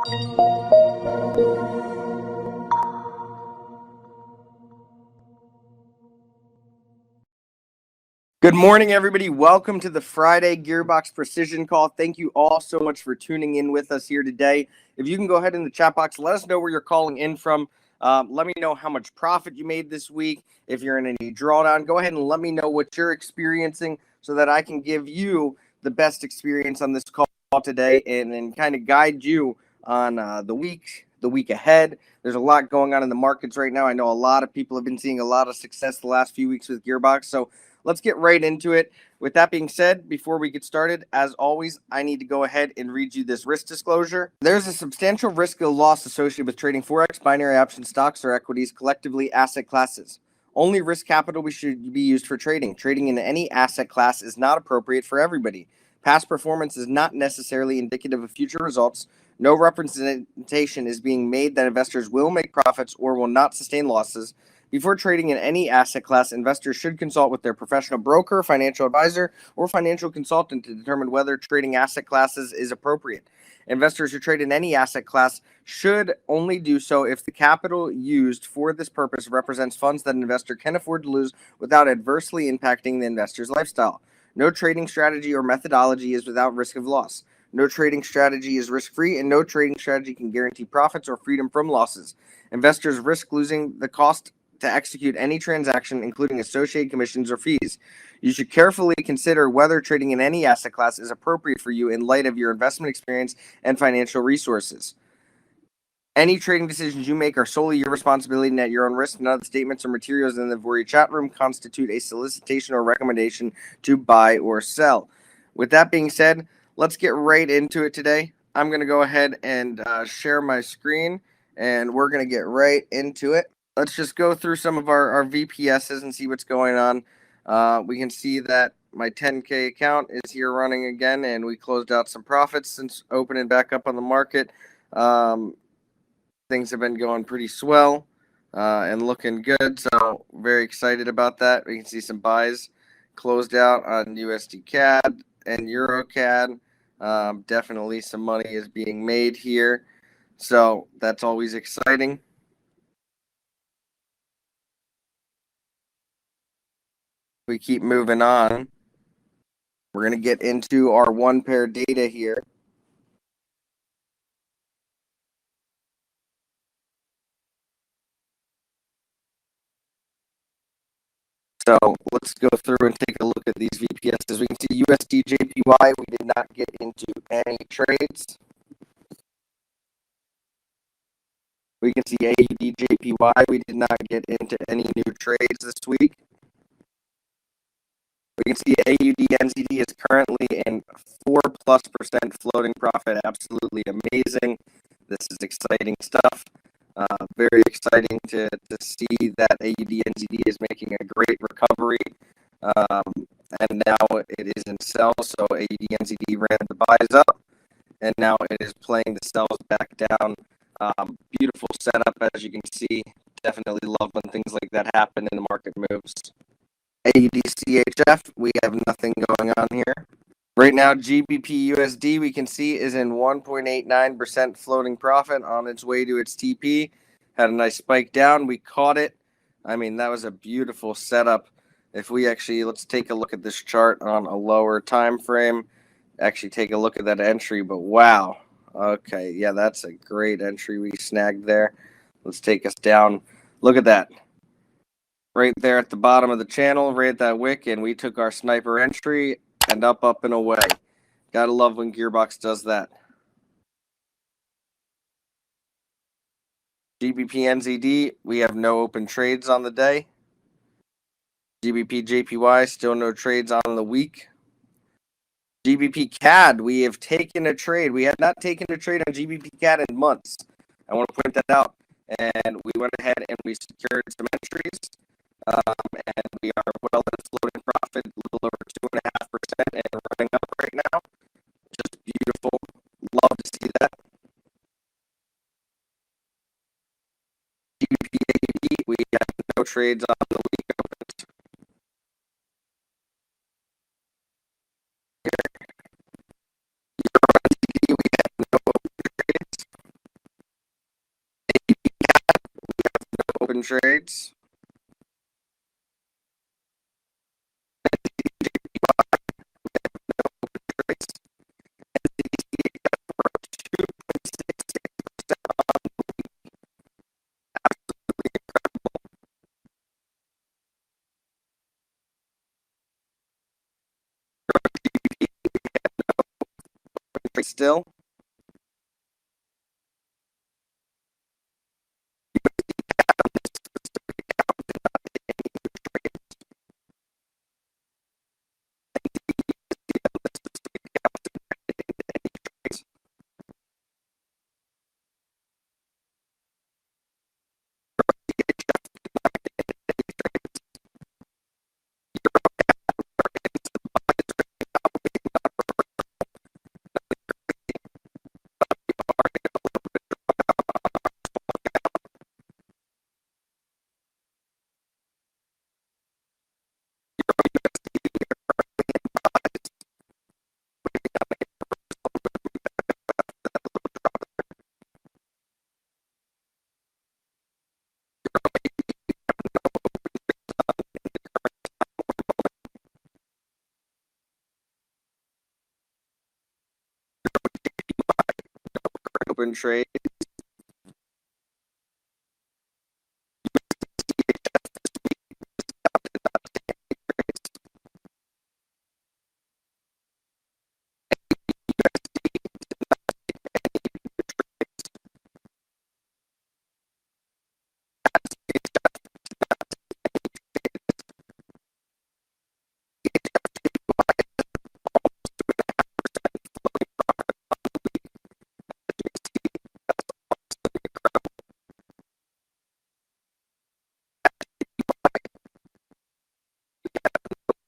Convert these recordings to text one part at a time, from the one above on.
Good morning, everybody. Welcome to the Friday GearBox Precision Call. Thank you all so much for tuning in with us here today. If you can go ahead in the chat box, let us know where you're calling in from. Let me know how much profit you made this week. If you're in any drawdown, go ahead and let me know what you're experiencing so that I can give you the best experience on this call today and kind of guide you on the week ahead. There's a lot going on in the markets right now. I know a lot of people have been seeing a lot of success the last few weeks with GearBox, so let's get right into it. With that being said, before we get started, as always, I need to go ahead and read you this risk disclosure. There's a substantial risk of loss associated with trading Forex, binary options, stocks, or equities, collectively asset classes. Only risk capital should be used for trading. Trading in any asset class is not appropriate for everybody. Past performance is not necessarily indicative of future results. No representation is being made that investors will make profits or will not sustain losses. Before trading in any asset class, investors should consult with their professional broker, financial advisor, or financial consultant to determine whether trading asset classes is appropriate. Investors who trade in any asset class should only do so if the capital used for this purpose represents funds that an investor can afford to lose without adversely impacting the investor's lifestyle. No trading strategy or methodology is without risk of loss. No trading strategy is risk-free, and no trading strategy can guarantee profits or freedom from losses. Investors risk losing the cost to execute any transaction, including associated commissions or fees. You should carefully consider whether trading in any asset class is appropriate for you in light of your investment experience and financial resources. Any trading decisions you make are solely your responsibility and at your own risk. None of the statements or materials in the Auvoria chat room constitute a solicitation or recommendation to buy or sell. With that being said, let's get right into it today. I'm going to go ahead and share my screen, and we're going to get right into it. Let's just go through some of our VPSs and see what's going on. We can see that my 10K account is here running again, and we closed out some profits since opening back up on the market. Things have been going pretty swell and looking good, so very excited about that. We can see some buys closed out on USD CAD and Euro CAD. Definitely some money is being made here, so that's always exciting. We keep moving on. We're going to get into our one pair data here. So let's go through and take a look at these VPSs. We can see USD JPY, we did not get into any trades. We can see AUD JPY, we did not get into any new trades this week. We can see AUD NZD is currently in 4+% floating profit. Absolutely amazing. This is exciting stuff. Very exciting to see that AUD NZD is making a great recovery. And now it is in sell, so AUD NZD ran the buys up, and now it is playing the sells back down. Beautiful setup, as you can see. Definitely love when things like that happen and the market moves. AUD CHF, we have nothing going on here. Right now, GBP USD, we can see, is in 1.89% floating profit on its way to its TP. Had a nice spike down. We caught it. I mean, that was a beautiful setup. If we actually, let's take a look at this chart on a lower time frame. Actually take a look at that entry, but wow. Okay, yeah, that's a great entry we snagged there. Let's take us down. Look at that. Right there at the bottom of the channel, right at that wick, and we took our sniper entry and up and away. Gotta love when GearBox does that. GBP NZD, we have no open trades on the day. GBP JPY, still no trades on the week. GBP CAD, we have taken a trade. We have not taken a trade on GBP CAD in months. I want to point that out. And we went ahead and we secured some entries. And we are well in floating profit, a little over 2.5%, and running up right now. Just beautiful. Love to see that. GBP AUD, we have no trades on the week opens. Euro NZD, we have no open trades. Open trades. Still. Open trade.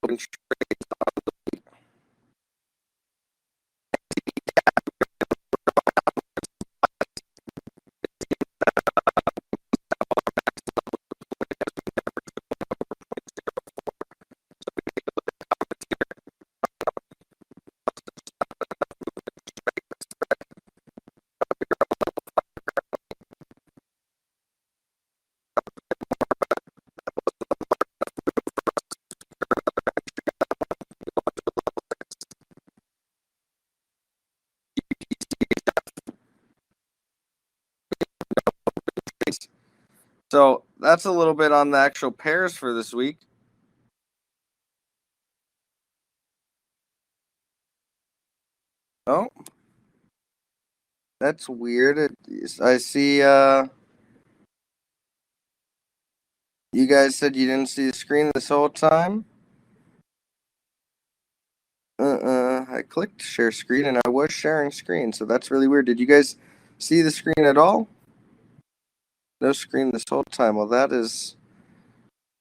Open trades. So that's a little bit on the actual pairs for this week. Oh, that's weird. I see. You guys said you didn't see the screen this whole time. I clicked share screen and I was sharing screen, so that's really weird. Did you guys see the screen at all? No screen this whole time. Well, that is.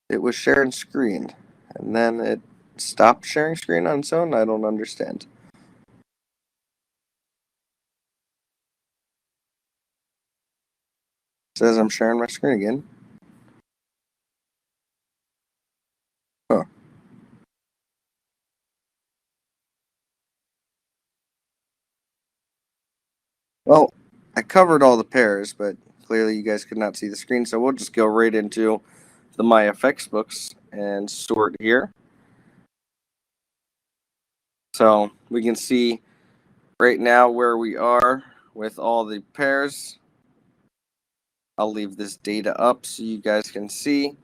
It was sharing screen, and then it stopped sharing screen on its own. I don't understand. It says I'm sharing my screen again. Huh. Well, I covered all the pairs, but clearly you guys could not see the screen, so we'll just go right into the MyFX books and sort here. So we can see right now where we are with all the pairs. I'll leave this data up so you guys can see.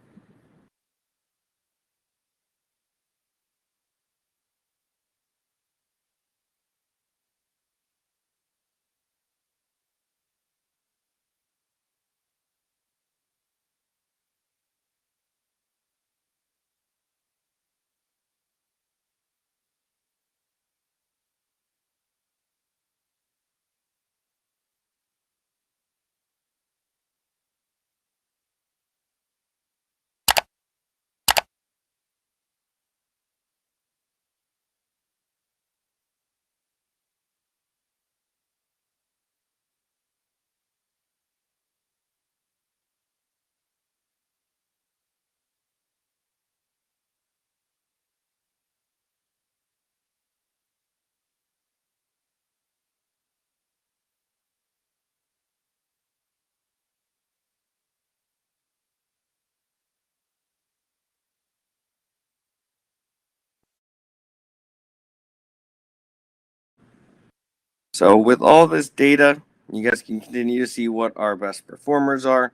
So with all this data, you guys can continue to see what our best performers are.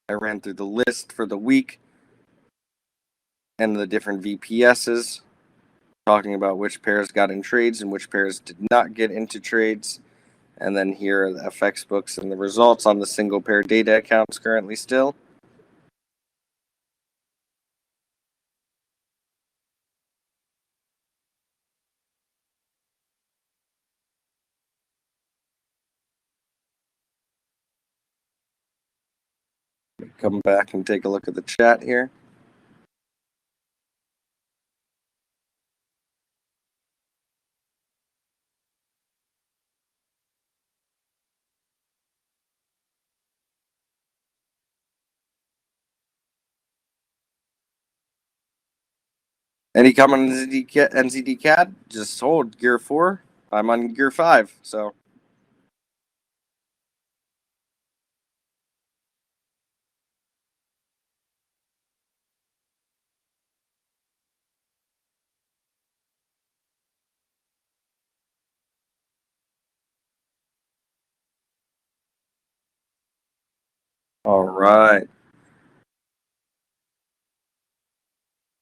I ran through the list for the week and the different VPSs, talking about which pairs got in trades and which pairs did not get into trades. And then here are the FX books and the results on the single pair data accounts currently still. Come back and take a look at the chat here. Any comment on NZD CAD? Just hold Gear 4. I'm on Gear 5, so. All right.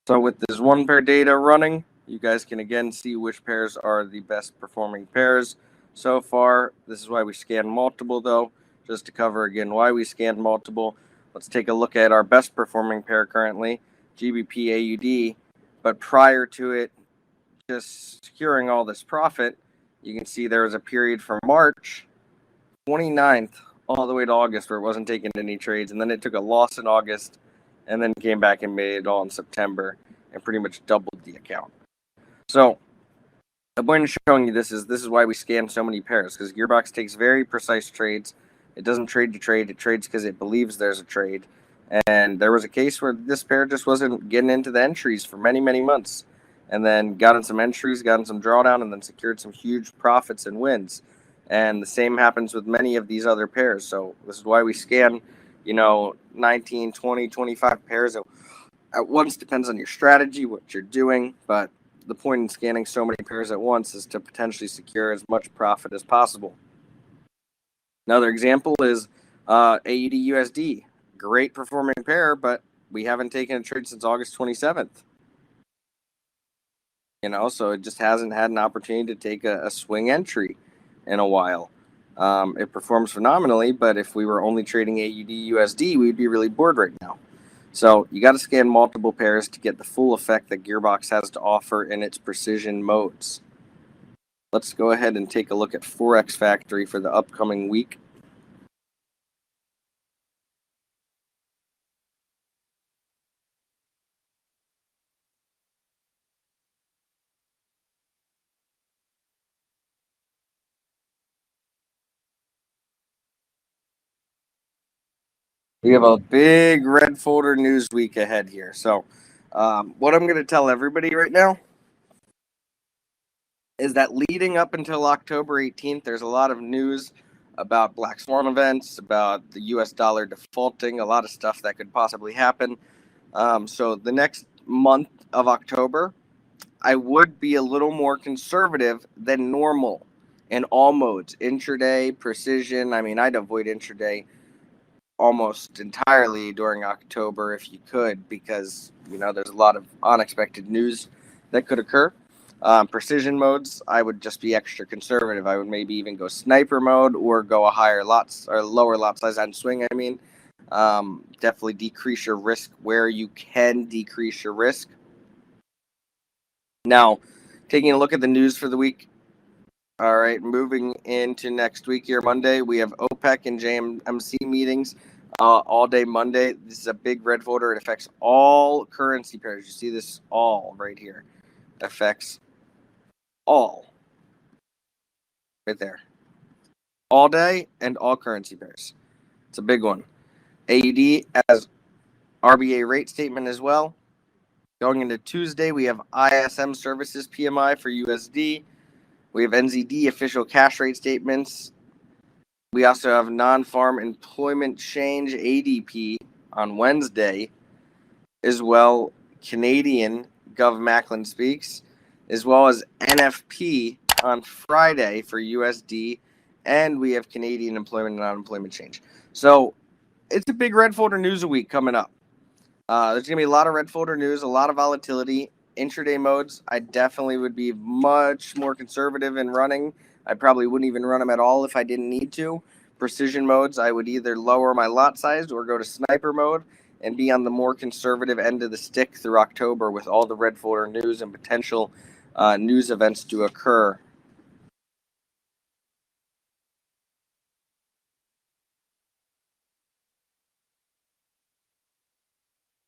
So with this one pair data running, you guys can again see which pairs are the best performing pairs so far. This is why we scan multiple, though, just to cover again why we scanned multiple. Let's take a look at our best performing pair currently, GBP AUD. But prior to it just securing all this profit, you can see there was a period from March 29th all the way to August where it wasn't taking any trades, and then it took a loss in August and then came back and made it all in September and pretty much doubled the account. So the point of showing you this is why we scan so many pairs, because GearBox takes very precise trades. It doesn't trade to trade. It trades because it believes there's a trade. And there was a case where this pair just wasn't getting into the entries for many, many months, and then got in some entries, got in some drawdown, and then secured some huge profits and wins. And the same happens with many of these other pairs. So this is why we scan, 19, 20, 25 pairs at once. Depends on your strategy, what you're doing. But the point in scanning so many pairs at once is to potentially secure as much profit as possible. Another example is AUD USD. Great performing pair, but we haven't taken a trade since August 27th. So it just hasn't had an opportunity to take a swing entry in a while. It performs phenomenally, but if we were only trading AUD USD, we'd be really bored right now. So you got to scan multiple pairs to get the full effect that GearBox has to offer in its precision modes. Let's go ahead and take a look at Forex Factory for the upcoming week. We have a big red folder news week ahead here. So what I'm going to tell everybody right now is that leading up until October 18th, there's a lot of news about Black Swan events, about the US dollar defaulting, a lot of stuff that could possibly happen. So the next month of October, I would be a little more conservative than normal in all modes. Intraday, precision. I mean, I'd avoid intraday almost entirely during October if you could, because there's a lot of unexpected news that could occur. Precision modes, I would just be extra conservative. I would maybe even go sniper mode or go a higher lots or lower lot size on swing. Definitely decrease your risk where you can decrease your risk. Now, taking a look at the news for the week. All right, moving into next week here, Monday, we have OPEC and JMC meetings all day Monday. This is a big red folder. It affects all currency pairs. You see this all right here. It affects all right there. All day and all currency pairs. It's a big one. AUD as RBA rate statement as well. Going into Tuesday, we have ISM services PMI for USD. We have NZD official cash rate statements. We also have non-farm employment change ADP on Wednesday, as well Canadian Gov Macklin speaks, as well as NFP on Friday for USD, and we have Canadian employment and unemployment change. So it's a big red folder news a week coming up. There's going to be a lot of red folder news, a lot of volatility. Intraday modes, I definitely would be much more conservative in running. I probably wouldn't even run them at all if I didn't need to. Precision modes, I would either lower my lot size or go to sniper mode and be on the more conservative end of the stick through October with all the red folder news and potential news events to occur.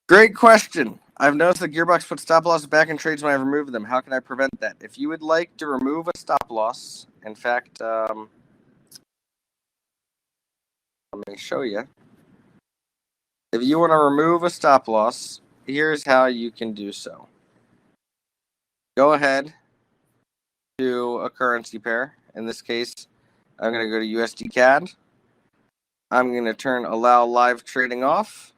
Great question. I've noticed that GearBox puts stop losses back in trades when I remove them. How can I prevent that? If you would like to remove a stop loss, in fact, let me show you. If you want to remove a stop loss, here's how you can do so. Go ahead to a currency pair. In this case, I'm going to go to USD CAD. I'm going to turn allow live trading off.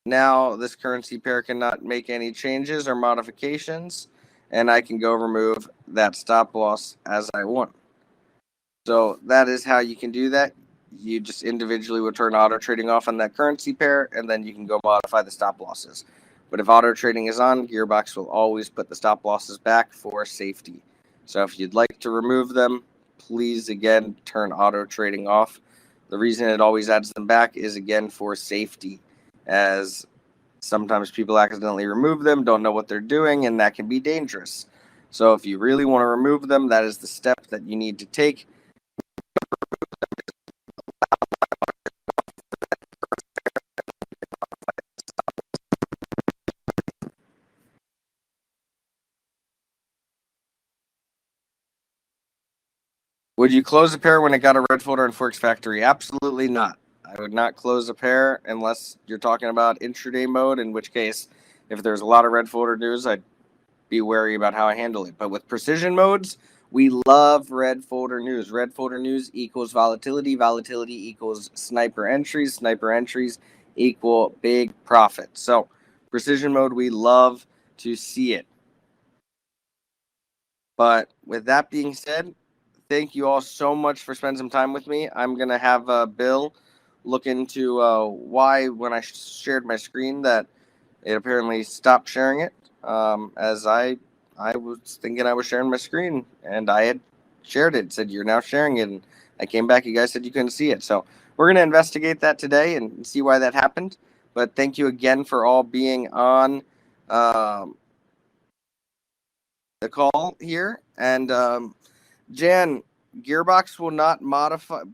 Now this currency pair cannot make any changes or modifications, and I can go remove that stop loss as I want. So that is how you can do that. You just individually would turn auto trading off on that currency pair, and then you can go modify the stop losses. But if auto trading is on, GearBox will always put the stop losses back for safety. So if you'd like to remove them, please again turn auto trading off. The reason it always adds them back is again for safety, as sometimes people accidentally remove them, don't know what they're doing, and that can be dangerous. So if you really want to remove them, that is the step that you need to take. Would you close a pair when it got a red folder in Forex Factory? Absolutely not. I would not close a pair unless you're talking about intraday mode, in which case, if there's a lot of red folder news, I'd be wary about how I handle it. But with precision modes, we love red folder news. Red folder news equals volatility. Volatility equals sniper entries. Sniper entries equal big profit. So precision mode, we love to see it. But with that being said, thank you all so much for spending some time with me. I'm going to have Bill look into why when I shared my screen that it apparently stopped sharing it, as I was thinking I was sharing my screen, and I had shared it. It said, you're now sharing it. And I came back. You guys said you couldn't see it. So we're going to investigate that today and see why that happened. But thank you again for all being on the call here. And Jan, GearBox will not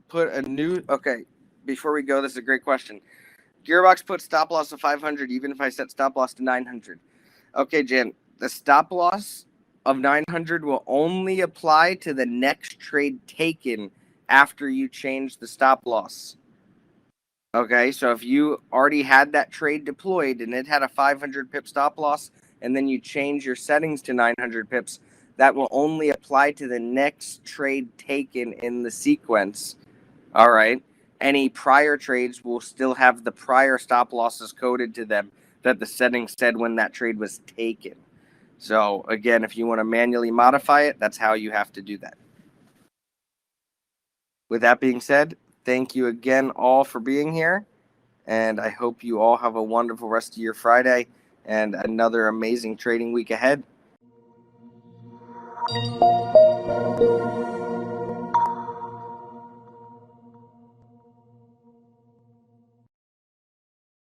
put a new. Okay, before we go, this is a great question. GearBox puts stop loss of 500, even if I set stop loss to 900. Okay, Jan, the stop loss of 900 will only apply to the next trade taken after you change the stop loss. Okay, so if you already had that trade deployed and it had a 500 pip stop loss, and then you change your settings to 900 pips, that will only apply to the next trade taken in the sequence. All right. Any prior trades will still have the prior stop losses coded to them that the settings said when that trade was taken. So again, if you want to manually modify it, that's how you have to do that. With that being said, thank you again all for being here. And I hope you all have a wonderful rest of your Friday and another amazing trading week ahead.